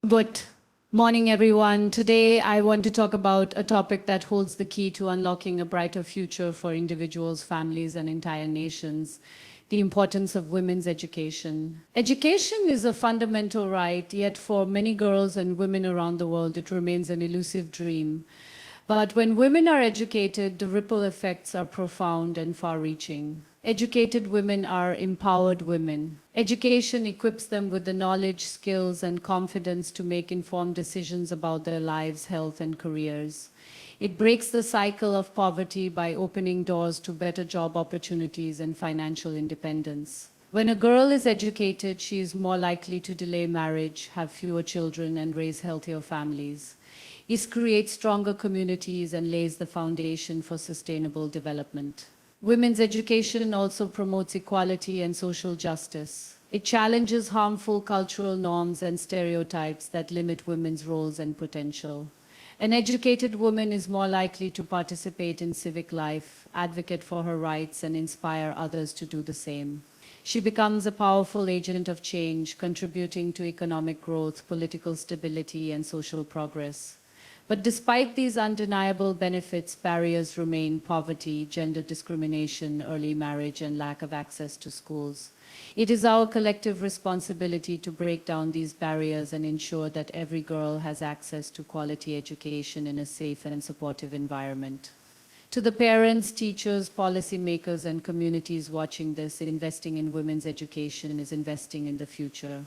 Good morning, everyone. Today, I want to talk about a topic that holds the key to unlocking a brighter future for individuals, families, and entire nations: the importance of women's education. Education is a fundamental right, yet for many girls and women around the world, it remains an elusive dream. But when women are educated, the ripple effects are profound and far-reaching. Educated women are empowered women. Education equips them with the knowledge, skills, and confidence to make informed decisions about their lives, health, and careers. It breaks the cycle of poverty by opening doors to better job opportunities and financial independence. When a girl is educated, she is more likely to delay marriage, have fewer children, and raise healthier families. It creates stronger communities and lays the foundation for sustainable development. Women's education also promotes equality and social justice. It challenges harmful cultural norms and stereotypes that limit women's roles and potential. An educated woman is more likely to participate in civic life, advocate for her rights, and inspire others to do the same. She becomes a powerful agent of change, contributing to economic growth, political stability, and social progress. But despite these undeniable benefits, barriers remain: poverty, gender discrimination, early marriage, and lack of access to schools. It is our collective responsibility to break down these barriers and ensure that every girl has access to quality education in a safe and supportive environment. To the parents, teachers, policymakers, and communities watching this, investing in women's education is investing in the future.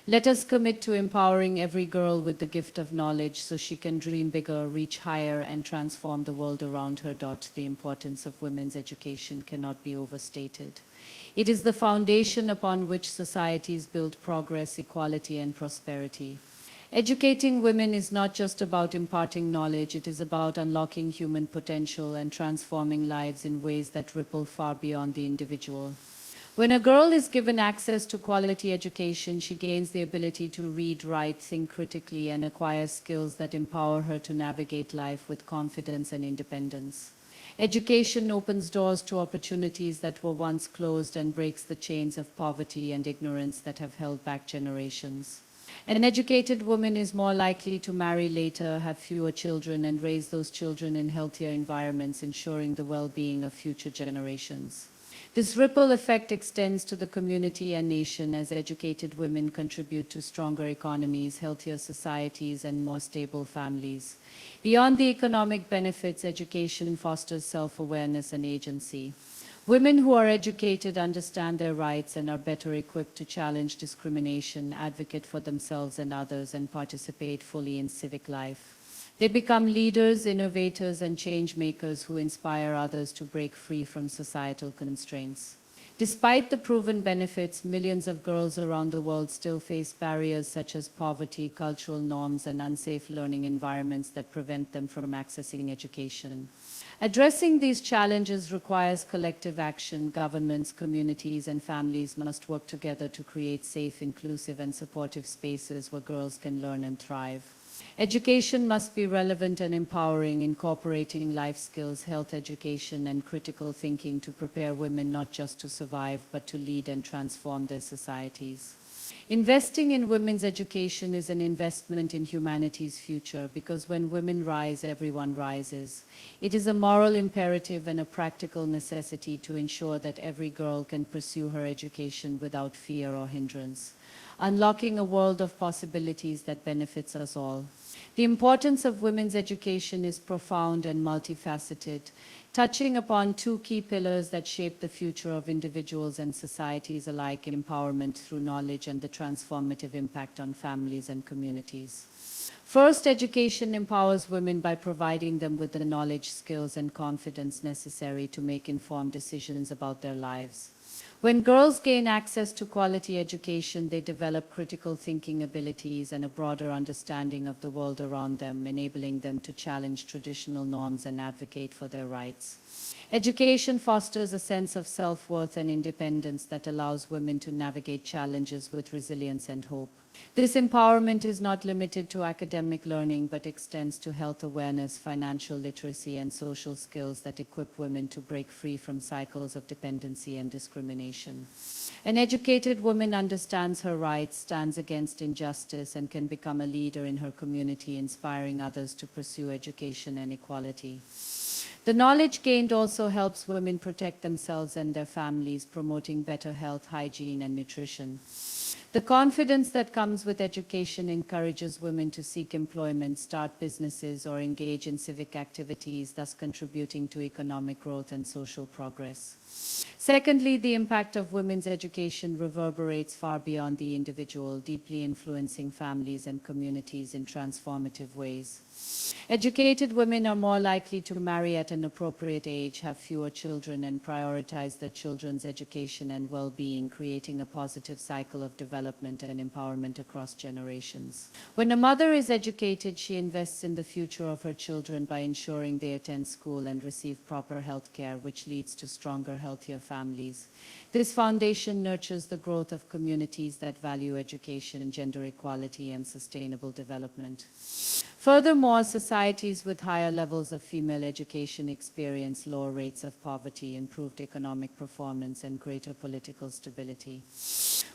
Let us commit to empowering every girl with the gift of knowledge so she can dream bigger, reach higher, and transform the world around her. The importance of women's education cannot be overstated. It is the foundation upon which societies build progress, equality, and prosperity. Educating women is not just about imparting knowledge, it is about unlocking human potential and transforming lives in ways that ripple far beyond the individual. When a girl is given access to quality education, she gains the ability to read, write, think critically, and acquire skills that empower her to navigate life with confidence and independence. Education opens doors to opportunities that were once closed and breaks the chains of poverty and ignorance that have held back generations. An educated woman is more likely to marry later, have fewer children, and raise those children in healthier environments, ensuring the well-being of future generations. This ripple effect extends to the community and nation as educated women contribute to stronger economies, healthier societies, and more stable families. Beyond the economic benefits, education fosters self-awareness and agency. Women who are educated understand their rights and are better equipped to challenge discrimination, advocate for themselves and others, and participate fully in civic life. They become leaders, innovators, and change makers who inspire others to break free from societal constraints. Despite the proven benefits, millions of girls around the world still face barriers such as poverty, cultural norms, and unsafe learning environments that prevent them from accessing education. Addressing these challenges requires collective action. Governments, communities, and families must work together to create safe, inclusive, and supportive spaces where girls can learn and thrive. Education must be relevant and empowering, incorporating life skills, health education, and critical thinking to prepare women not just to survive, but to lead and transform their societies. Investing in women's education is an investment in humanity's future, because when women rise, everyone rises. It is a moral imperative and a practical necessity to ensure that every girl can pursue her education without fear or hindrance, unlocking a world of possibilities that benefits us all. The importance of women's education is profound and multifaceted, touching upon two key pillars that shape the future of individuals and societies alike: empowerment through knowledge and the transformative impact on families and communities. First, education empowers women by providing them with the knowledge, skills, and confidence necessary to make informed decisions about their lives. When girls gain access to quality education, they develop critical thinking abilities and a broader understanding of the world around them, enabling them to challenge traditional norms and advocate for their rights. Education fosters a sense of self-worth and independence that allows women to navigate challenges with resilience and hope. This empowerment is not limited to academic learning but extends to health awareness, financial literacy, and social skills that equip women to break free from cycles of dependency and discrimination. An educated woman understands her rights, stands against injustice, and can become a leader in her community, inspiring others to pursue education and equality. The knowledge gained also helps women protect themselves and their families, promoting better health, hygiene, and nutrition. The confidence that comes with education encourages women to seek employment, start businesses, or engage in civic activities, thus contributing to economic growth and social progress. Secondly, the impact of women's education reverberates far beyond the individual, deeply influencing families and communities in transformative ways. Educated women are more likely to marry at an appropriate age, have fewer children, and prioritize their children's education and well-being, creating a positive cycle of development and empowerment across generations. When a mother is educated, she invests in the future of her children by ensuring they attend school and receive proper health care, which leads to stronger, healthier families. This foundation nurtures the growth of communities that value education, gender equality, and sustainable development. Furthermore, societies with higher levels of female education experience lower rates of poverty, improved economic performance, and greater political stability.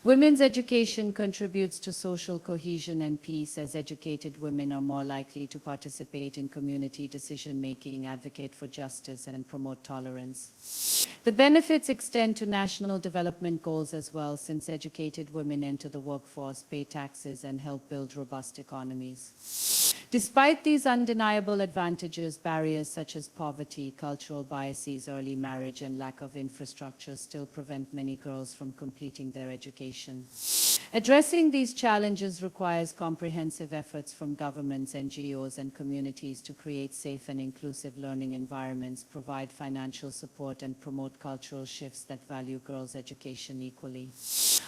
Women's education contributes to social cohesion and peace, as educated women are more likely to participate in community decision-making, advocate for justice, and promote tolerance. The benefits extend to national development goals as well, since educated women enter the workforce, pay taxes, and help build robust economies. Despite these undeniable advantages, barriers such as poverty, cultural biases, early marriage, and lack of infrastructure still prevent many girls from completing their education. Addressing these challenges requires comprehensive efforts from governments, NGOs, and communities to create safe and inclusive learning environments, provide financial support, and promote cultural shifts that value girls' education equally.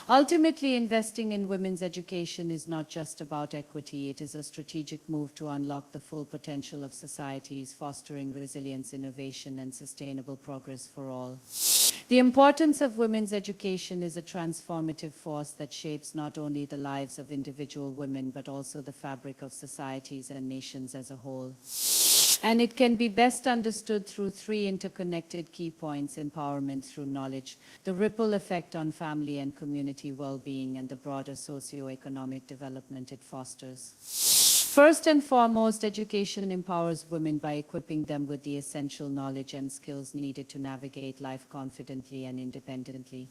Ultimately, investing in women's education is not just about equity, it is a strategic move to unlock the full potential of societies, fostering resilience, innovation, and sustainable progress for all. The importance of women's education is a transformative force that shapes not only the lives of individual women, but also the fabric of societies and nations as a whole. And it can be best understood through three interconnected key points: empowerment through knowledge, the ripple effect on family and community well-being, and the broader socio-economic development it fosters. First and foremost, education empowers women by equipping them with the essential knowledge and skills needed to navigate life confidently and independently.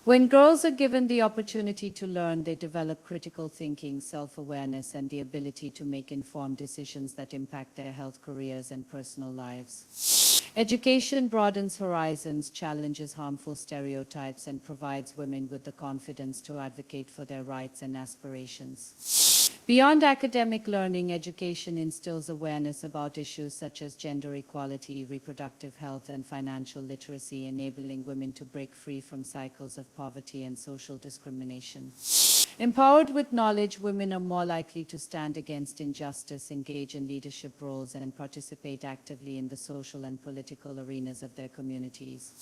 When girls are given the opportunity to learn, they develop critical thinking, self-awareness, and the ability to make informed decisions that impact their health, careers, and personal lives. Education broadens horizons, challenges harmful stereotypes, and provides women with the confidence to advocate for their rights and aspirations. Beyond academic learning, education instills awareness about issues such as gender equality, reproductive health, and financial literacy, enabling women to break free from cycles of poverty and social discrimination. Empowered with knowledge, women are more likely to stand against injustice, engage in leadership roles, and participate actively in the social and political arenas of their communities.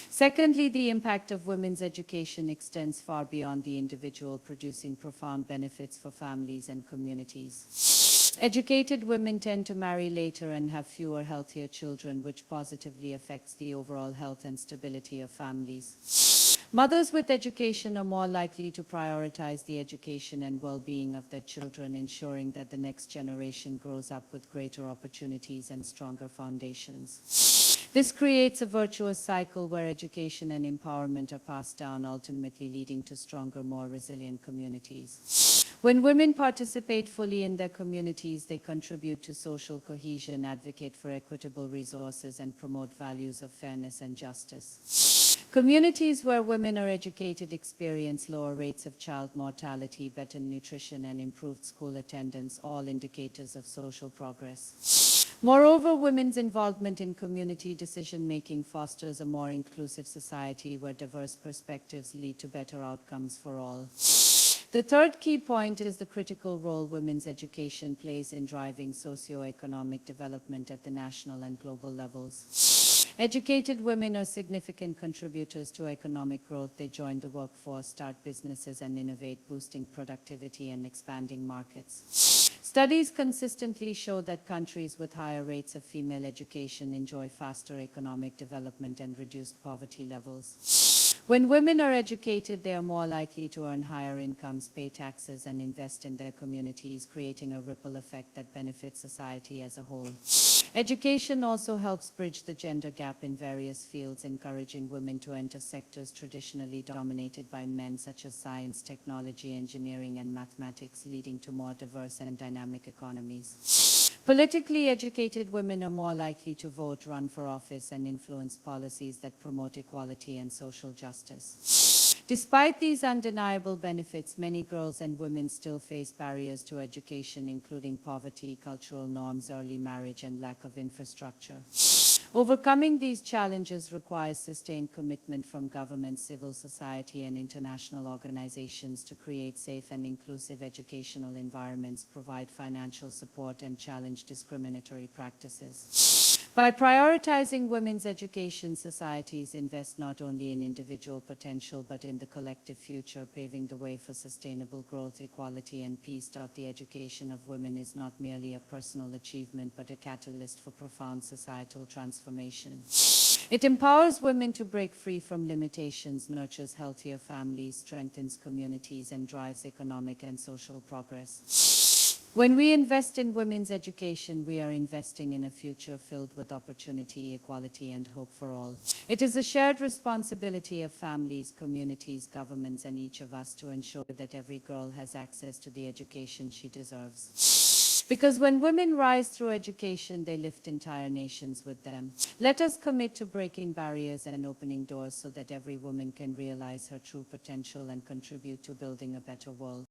Secondly, the impact of women's education extends far beyond the individual, producing profound benefits for families and communities. Educated women tend to marry later and have fewer, healthier children, which positively affects the overall health and stability of families. Mothers with education are more likely to prioritize the education and well-being of their children, ensuring that the next generation grows up with greater opportunities and stronger foundations. This creates a virtuous cycle where education and empowerment are passed down, ultimately leading to stronger, more resilient communities. When women participate fully in their communities, they contribute to social cohesion, advocate for equitable resources, and promote values of fairness and justice. Communities where women are educated experience lower rates of child mortality, better nutrition, and improved school attendance, all indicators of social progress. Moreover, women's involvement in community decision-making fosters a more inclusive society where diverse perspectives lead to better outcomes for all. The third key point is the critical role women's education plays in driving socio-economic development at the national and global levels. Educated women are significant contributors to economic growth. They join the workforce, start businesses, and innovate, boosting productivity and expanding markets. Studies consistently show that countries with higher rates of female education enjoy faster economic development and reduced poverty levels. When women are educated, they are more likely to earn higher incomes, pay taxes, and invest in their communities, creating a ripple effect that benefits society as a whole. Education also helps bridge the gender gap in various fields, encouraging women to enter sectors traditionally dominated by men, such as science, technology, engineering, and mathematics, leading to more diverse and dynamic economies. Politically educated women are more likely to vote, run for office, and influence policies that promote equality and social justice. Despite these undeniable benefits, many girls and women still face barriers to education, including poverty, cultural norms, early marriage, and lack of infrastructure. Overcoming these challenges requires sustained commitment from government, civil society, and international organizations to create safe and inclusive educational environments, provide financial support, and challenge discriminatory practices. By prioritizing women's education, societies invest not only in individual potential but in the collective future, paving the way for sustainable growth, equality, and peace. The education of women is not merely a personal achievement but a catalyst for profound societal transformation. It empowers women to break free from limitations, nurtures healthier families, strengthens communities, and drives economic and social progress. When we invest in women's education, we are investing in a future filled with opportunity, equality, and hope for all. It is a shared responsibility of families, communities, governments, and each of us to ensure that every girl has access to the education she deserves. Because when women rise through education, they lift entire nations with them. Let us commit to breaking barriers and opening doors so that every woman can realize her true potential and contribute to building a better world.